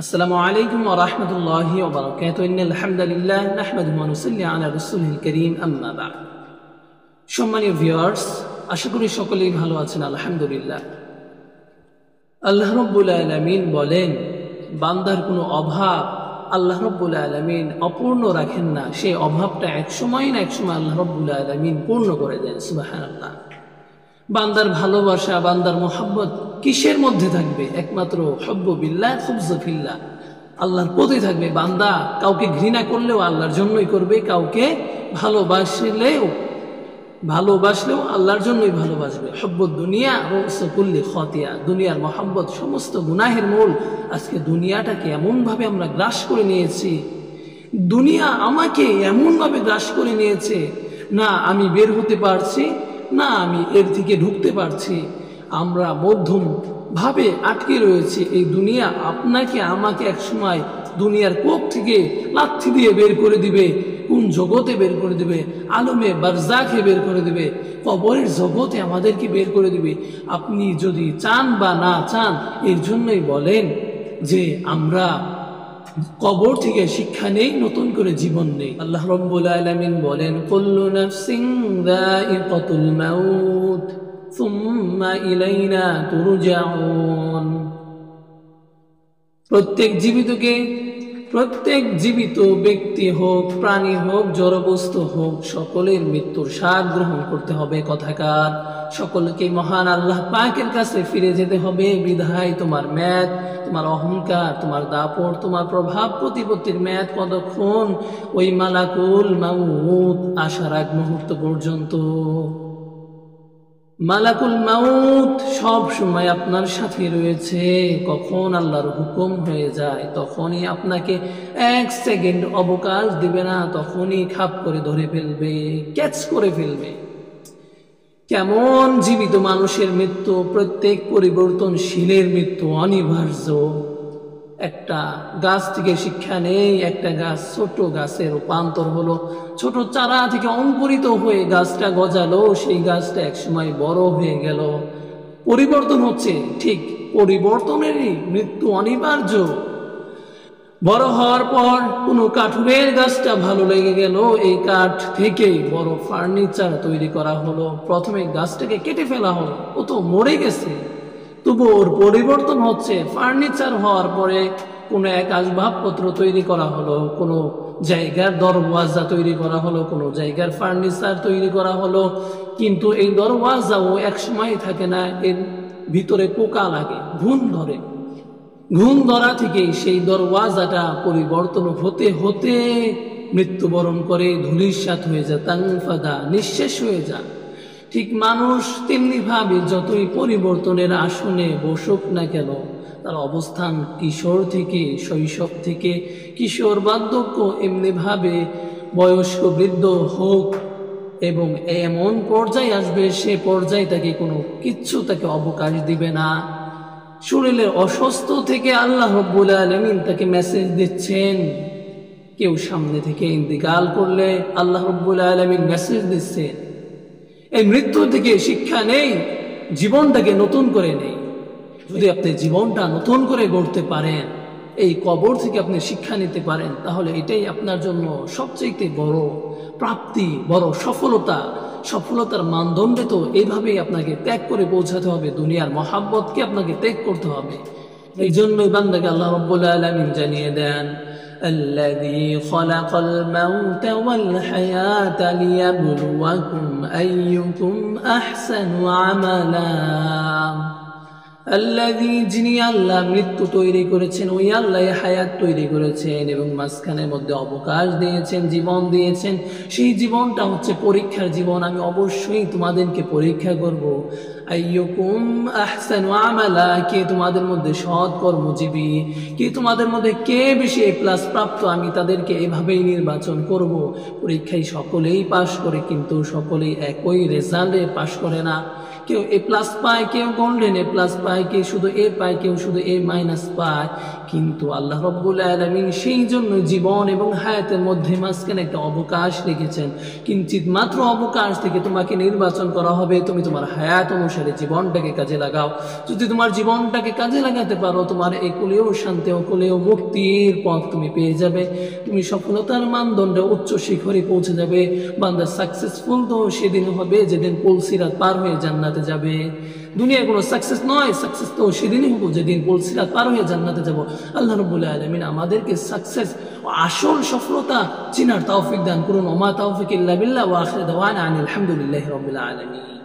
আসসালামু আলাইকুম ওয়া রাহমাতুল্লাহি ওয়া বারাকাতুহু ইন্নাল হামদালিল্লাহ নাহমাদুহু ওয়া নুসাল্লি আলা রাসূলিল কারীম আম্মা বা'দ। সম্মানীয় ভিউয়ার্স, আশা করি সকলেই ভালো আছেন আলহামদুলিল্লাহ। আল্লাহ রাব্বুল আলামিন বলেন, বান্দার কোনো অভাব আল্লাহ রাব্বুল আলামিন অপূর্ণ রাখেন না। সেই অভাবটা এক সময় না এক সময় আল্লাহ রাব্বুল আলামিন পূর্ণ করে দেন। সুবহানাল্লাহ। বান্দার ভালোবাসা, বান্দার মোহাব্বত কিসের মধ্যে থাকবে? একমাত্র হুব্বু বিল্লাহ খুবজু ফিল্লাহ, আল্লাহর প্রতি থাকবে। বান্দা কাউকে ঘৃণা করলেও আল্লাহর জন্যই করবে, কাউকে ভালোবাসলেও আল্লাহর জন্যই ভালোবাসবে। হুব্বুদ দুনিয়া রাসু কুল্লি খাতিয়া, দুনিয়ার মোহাব্বত সমস্ত গুনাহের মূল। আজকে দুনিয়াটাকে এমনভাবে আমরা গ্রাস করে নিয়েছি, দুনিয়া আমাকে এমনভাবে গ্রাস করে নিয়েছে, না আমি বের হতে পারছি, না আমি এর থেকে ঢুকতে পারছি। আমরা মধ্যম ভাবে আটকে রয়েছি। এই দুনিয়া আপনাকে আমাকে একসময় দুনিয়ার কোপ থেকে লাথি দিয়ে বের করে দিবে, কোন জগতে বের করে দিবে, আলমে বারজাখে বের করে দিবে, কবরের জগতে আমাদেরকে বের করে দিবে। আপনি যদি চান বা না চান, এর জন্যই বলেন যে আমরা কবর থেকে শিক্ষা নেই, নতুন করে জীবন নেই। আল্লাহ রাব্বুল আলামিন বলেন, কুল্লু নাফসিন যায়িকাতুল মাউত সুম্মা ইলাইনা তুরজাউন। প্রত্যেক জীবিত ব্যক্তি হোক, প্রাণী হোক, জড়বস্তু হোক, সকলের মৃত্যুর স্বাদ গ্রহণ করতে হবে। কথাকার সকলকে মহান আল্লাহ পাকের কাছে ফিরে যেতে হবে। বিধায় তোমার ম্যাদ, তোমার অহংকার, তোমার দাপট, তোমার প্রভাব প্রতিপত্তির ম্যাদ কতক্ষণ? ওই মালাকুল মাউত আসার আগ মুহূর্ত পর্যন্ত। মালাকুল মাউত সব সময় আপনার সাথে রয়েছে। কখন আল্লাহর হুকুম হয়ে যায় তখনই আপনাকে এক সেকেন্ড অবকাশ দিবে না, তখনই খাপ করে ধরে ফেলবে, ক্যাচ করে ফেলবে। কেমন জীবিত মানুষের মৃত্যু, প্রত্যেক পরিবর্তনশীলের মৃত্যু অনিবার্য। একটা গাছ থেকে শিক্ষা নেই। একটা গাছ, ছোট গাছের রূপান্তর হলো, ছোট চারা থেকে অঙ্কুরিত হয়ে গাছটা গজালো, সেই গাছটা একসময় বড় হয়ে গেল। পরিবর্তন হচ্ছে, ঠিক পরিবর্তনেরই মৃত্যু অনিবার্য। বড় হওয়ার পর কোনো কাঠুরের গাছটা ভালো লেগে গেল, এই কাঠ থেকে বড় ফার্নিচার তৈরি করা হলো। প্রথমে গাছটাকে কেটে ফেলা হলো, ও তো মরে গেছে, তবু ওর পরিবর্তন হচ্ছে। ফার্নিচার হওয়ার পরে কোনো এক আসবাবপত্র তৈরি করা হলো, কোনো জায়গার দরওয়াজা তৈরি করা হলো, কোনো জায়গার ফার্নিচার তৈরি করা হলো। কিন্তু এই দরওয়াজাও এক সময় থাকে না, এর ভিতরে পোকা লাগে, ঘুণ ধরে। ঘুণ ধরা থেকে সেই দরওয়াজাটা পরিবর্তন হতে হতে মৃত্যুবরণ করে, ধূলিসাৎ হয়ে যায়, তাংফাদা, নিঃশেষ হয়ে যায়। ঠিক মানুষ তেমনি ভাবে যতই পরিবর্তনের আসনে বসুক না কেন, তার অবস্থান কিশোর থেকে, শৈশব থেকে কিশোর বার্ধক্য, এমনি ভাবে বয়স্ক বৃদ্ধ হোক, এবং এমন পর্যায়ে আসবে, সে পর্যায়ে তাকে কোনো কিচ্ছু তাকে অবকাশ দিবে না। শরীরের অসুস্থ থেকে আল্লাহ রাব্বুল আলামিন তাকে মেসেজ দিচ্ছেন। কেউ সামনে থেকে ইন্তিকাল করলে আল্লাহ রাব্বুল আলামিন মেসেজ দিচ্ছেন। এই মৃত্যু থেকে শিক্ষা নেই, জীবনটাকে নতুন করে নেই। যদি আপনি জীবনটা নতুন করে গড়তে পারেন, এই কবর থেকে আপনি শিক্ষা নিতে পারেন, তাহলে এটাই আপনার জন্য সবচেয়ে বড় প্রাপ্তি, বড় সফলতা। সফলতার মানদণ্ডে তো এইভাবেই আপনাকে ত্যাগ করে পৌঁছাতে হবে। দুনিয়ার মহাব্বতকে আপনাকে ত্যাগ করতে হবে। এই জন্যই বান্দাকে আল্লাহ রাব্বুল আলামিন জানিয়ে দেন, الذي خلق الموت والحياة ليبلوكم أيكم أحسن عملا। আল্লাযী, যিনি আল্লাহ মৃত্যু তৈরি করেছেন, ওই আল্লাহ হায়াত তৈরি করেছেন এবং মাঝখানের মধ্যে অবকাশ দিয়েছেন, জীবন দিয়েছেন। সেই জীবনটা হচ্ছে পরীক্ষার জীবন। আমি অবশ্যই তোমাদেরকে পরীক্ষা করব। আইয়ুকুম আহসানু আমালা, কে তোমাদের মধ্যে সৎ কর্মজীবী, কে তোমাদের মধ্যে কে বেশি এ প্লাস প্রাপ্ত, আমি তাদেরকে এভাবেই নির্বাচন করব। পরীক্ষায় সকলেই পাশ করে, কিন্তু সকলেই একই রেজাল্টে পাশ করে না। কেউ এ প্লাস পায়, কেউ গোল্ডেন এ প্লাস পায়, কেউ শুধু এ পায়, কেউ শুধু এ মাইনাস পায়। কিন্তু আল্লাহ রাব্বুল আলামিন সেই জন্য জীবন এবং হায়াতের মধ্যে মাঝখানে একটা অবকাশ রেখেছেন। কিঞ্চিত মাত্র অবকাশ থেকে তোমাকে নির্বাচন করা হবে, তুমি তোমার হায়াত অনুসারে জীবনটাকে কাজে লাগাও। যদি তোমার জীবনটাকে কাজে লাগাতে পারো, তোমার একুলেও শান্তি অকুলেও মুক্তির পথ তুমি পেয়ে যাবে। তুমি সফলতার মানদণ্ডে উচ্চ শিখরে পৌঁছে যাবে। বান্দা সাকসেসফুল তো সেদিন হবে যেদিন পুলসিরাত পার হয়ে জান্নাতে যাবে। দুনিয়ায় কোনো সাকসেস নয়, সাকসেস তো সেদিনই হবো যেদিন পুলসিরাত পার হয়ে জান্নাতে যাব। আল্লাহ রাব্বুল আলামিন আমাদেরকে সাকসেস ও আসল সফলতা চিনার তৌফিক দান করুন। ওমা তৌফিক ইল্লা বিল্লাহ ওয়া আখিরু দাওয়ানা আনিল হামদুলিল্লাহি রাব্বিল আলামিন।